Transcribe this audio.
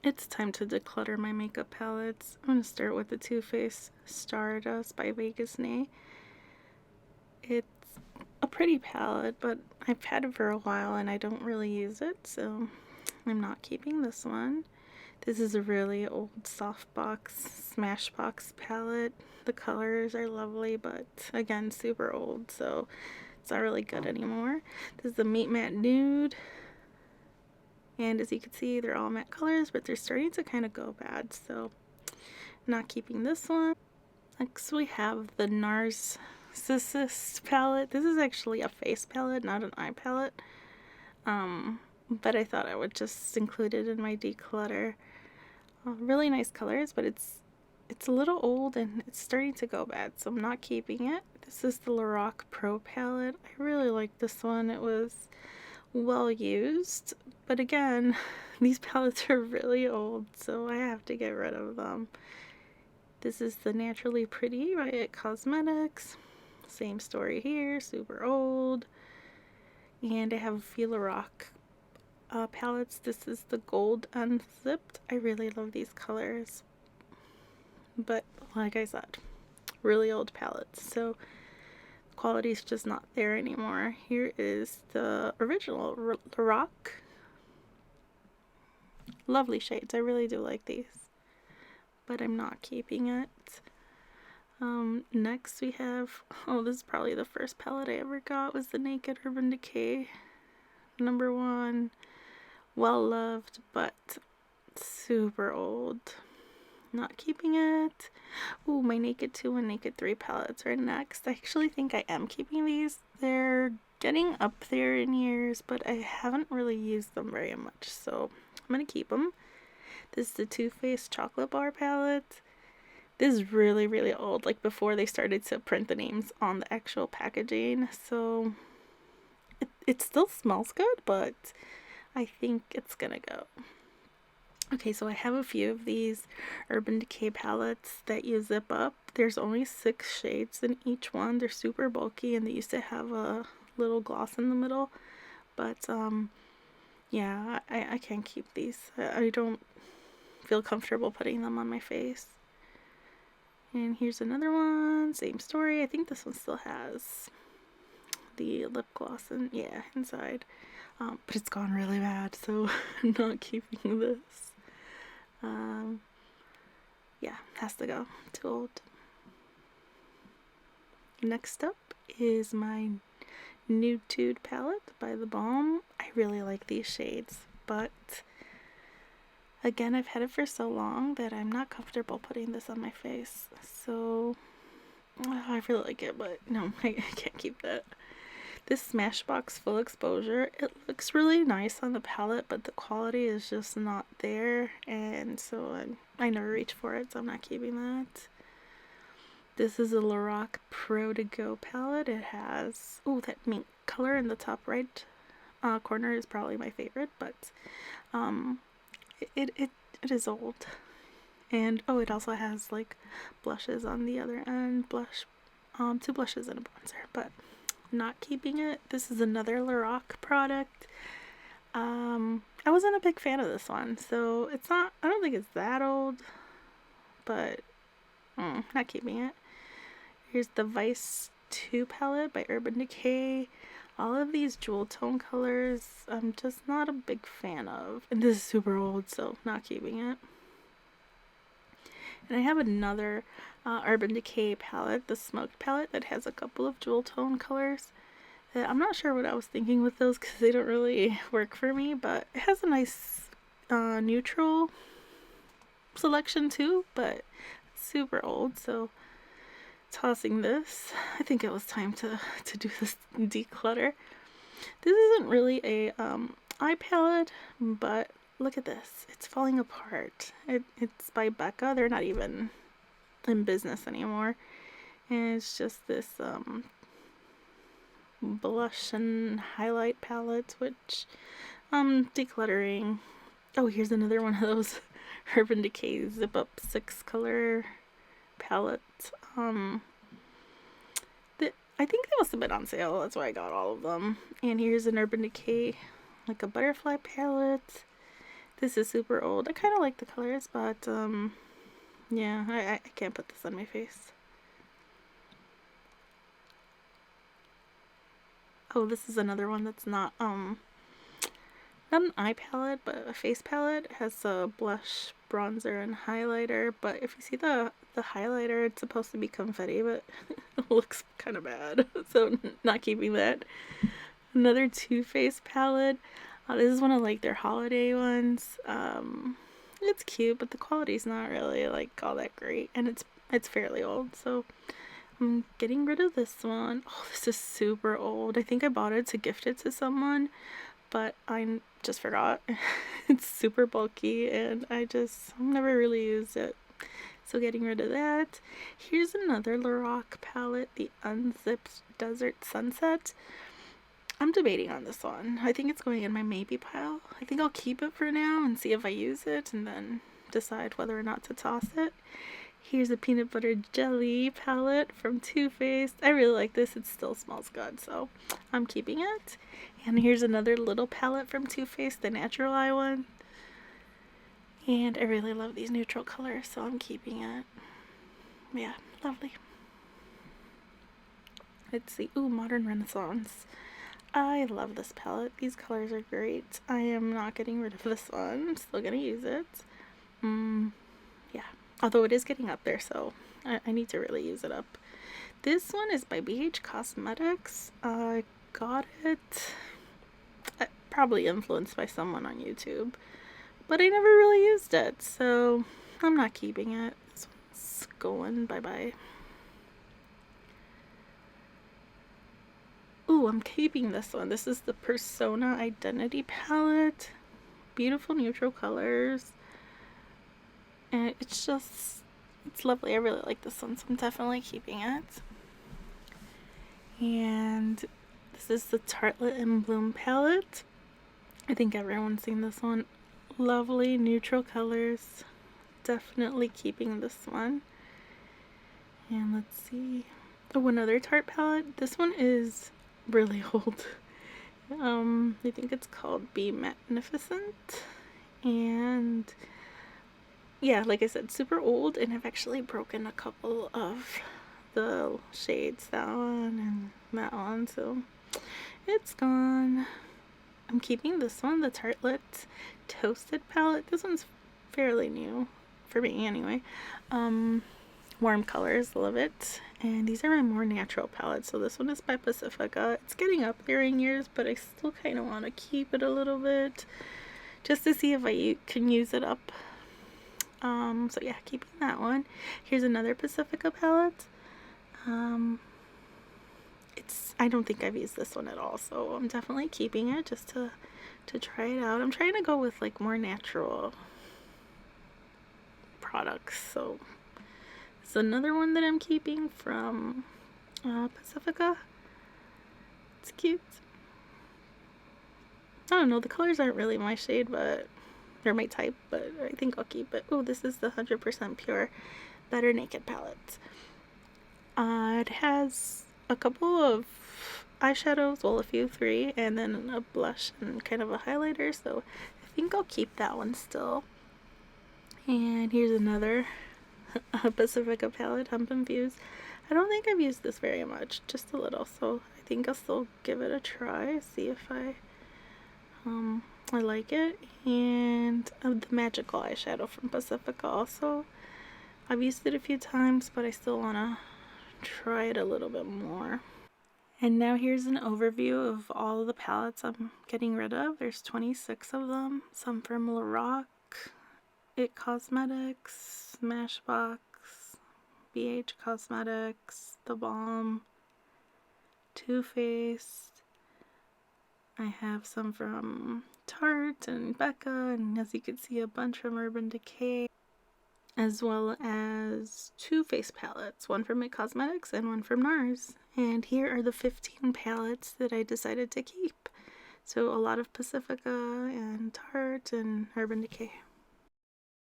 It's time to declutter my makeup palettes. I'm going to start with the Too Faced Stardust by Vegas Nay. It's a pretty palette, but I've had it for a while and I don't really use it, so I'm not keeping this one. This is a really old softbox Smashbox palette. The colors are lovely, but again, super old, so it's not really good anymore. This is the Meat Matte Nude. And as you can see, they're all matte colors, but they're starting to kind of go bad, so not keeping this one. Next we have the Nars Palette. This is actually a face palette, not an eye palette. But I thought I would just include it in my declutter. Really nice colors, but it's a little old and it's starting to go bad, so I'm not keeping it. This is the Lorac Pro Palette. I really like this one. It was well used, but again, these palettes are really old, so I have to get rid of them. This is the Naturally Pretty by It Cosmetics. Same story here, super old. And I have a few Lorac palettes. This is the Gold Unzipped. I really love these colors, but like I said, really old palettes, so quality is just not there anymore. Here is the original Lorac. Lovely shades. I really do like these, but I'm not keeping it. Next we have, oh, this is probably the first palette I ever got, was the Naked Urban Decay #1. Well loved, but super old. Not keeping it. Ooh, my Naked 2 and Naked 3 palettes are next. I actually think I am keeping these. They're getting up there in years, but I haven't really used them very much, so I'm gonna keep them. This is the Too Faced Chocolate Bar palette. This is really, really old, like before they started to print the names on the actual packaging, so it still smells good, but I think it's gonna go. Okay, so I have a few of these Urban Decay palettes that you zip up. There's only 6 shades in each one. They're super bulky and they used to have a little gloss in the middle. But yeah, I can't keep these. I don't feel comfortable putting them on my face. And here's another one, same story. I think this one still has the lip gloss inside. But it's gone really bad, so I'm not keeping this. Yeah, has to go. Too old. Next up is my Nude palette by the Balm. I really like these shades, but again, I've had it for so long that I'm not comfortable putting this on my face. So I really like it, but no, I can't keep that. This Smashbox Full Exposure, it looks really nice on the palette, but the quality is just not there, and so I never reach for it, so I'm not keeping that. This is a Lorac Pro To Go palette. It has, oh, that mink color in the top right corner is probably my favorite, but it is old. And oh, it also has like blushes on the other end, 2 blushes and a bronzer, but not keeping it. This is another Lorac product. I wasn't a big fan of this one, so it's not, I don't think it's that old, but not keeping it. Here's the Vice 2 palette by Urban Decay. All of these jewel tone colors I'm just not a big fan of, and this is super old, so not keeping it. And I have another Urban Decay palette, the Smoked palette, that has a couple of jewel tone colors. I'm not sure what I was thinking with those because they don't really work for me, but it has a nice neutral selection too, but super old, so tossing this. I think it was time to do this declutter. This isn't really a eye palette, but look at this. It's falling apart. It's by Becca. They're not even in business anymore. And it's just this blush and highlight palette, which decluttering. Oh, here's another one of those Urban Decay Zip Up 6 color palette. I think they must have been on sale. That's why I got all of them. And here's an Urban Decay, like a butterfly palette. This is super old. I kind of like the colors, but yeah, I can't put this on my face. Oh, this is another one that's not an eye palette, but a face palette. It has a blush, bronzer, and highlighter. But if you see the highlighter, it's supposed to be confetti, but it looks kind of bad. So not keeping that. Another Too Faced palette. This is one of like their holiday ones. It's cute, but the quality's not really like all that great, and it's fairly old. So I'm getting rid of this one. Oh, this is super old. I think I bought it to gift it to someone, but I just forgot. It's super bulky, and I've never really used it. So getting rid of that. Here's another Lorac palette, the Unzipped Desert Sunset. I'm debating on this one. I think it's going in my maybe pile. I think I'll keep it for now and see if I use it, and then decide whether or not to toss it. Here's a peanut butter jelly palette from Too Faced. I really like this. It still smells good, so I'm keeping it. And here's another little palette from Too Faced, the Natural Eye one. And I really love these neutral colors, so I'm keeping it. Yeah, lovely. Let's see. Ooh, Modern Renaissance. I love this palette. These colors are great. I am not getting rid of this one. I'm still gonna use it. Yeah. Although it is getting up there, so I need to really use it up. This one is by BH Cosmetics. I got it probably influenced by someone on YouTube, but I never really used it, so I'm not keeping it. This one's going bye-bye. Ooh, I'm keeping this one. This is the Persona Identity palette. Beautiful neutral colors. And it's lovely. I really like this one, so I'm definitely keeping it. And this is the Tartelette in Bloom palette. I think everyone's seen this one. Lovely neutral colors. Definitely keeping this one. And let's see. Oh, another Tarte palette. This one is really old. I think it's called Be Magnificent. And yeah, like I said, super old, and I've actually broken a couple of the shades, that one and that one, so it's gone. I'm keeping this one, the Tartelette Toasted palette. This one's fairly new for me anyway. Warm colors, love it. And these are my more natural palettes. So this one is by Pacifica. It's getting up there in years, but I still kind of want to keep it a little bit just to see if I can use it up. So yeah, keeping that one. Here's another Pacifica palette. I don't think I've used this one at all, so I'm definitely keeping it just to try it out. I'm trying to go with like more natural products, so it's another one that I'm keeping from Pacifica. It's cute. I don't know, the colors aren't really my shade, but they're my type, but I think I'll keep it. Oh, this is the 100% Pure Better Naked palette. It has a couple of eyeshadows, well, a few, 3, and then a blush and kind of a highlighter, so I think I'll keep that one still. And here's another Pacifica palette, Hump and Fuse. I don't think I've used this very much, just a little, so I think I'll still give it a try, see if I like it. And the Magical eyeshadow from Pacifica also. I've used it a few times, but I still want to try it a little bit more. And now here's an overview of all of the palettes I'm getting rid of. There's 26 of them, some from Lorac, It Cosmetics, Smashbox, BH Cosmetics, The Balm, Too Faced. I have some from Tarte and Becca, and as you can see, a bunch from Urban Decay, as well as 2 face palettes, one from It Cosmetics and one from Nars. And here are the 15 palettes that I decided to keep. So a lot of Pacifica and Tarte and Urban Decay.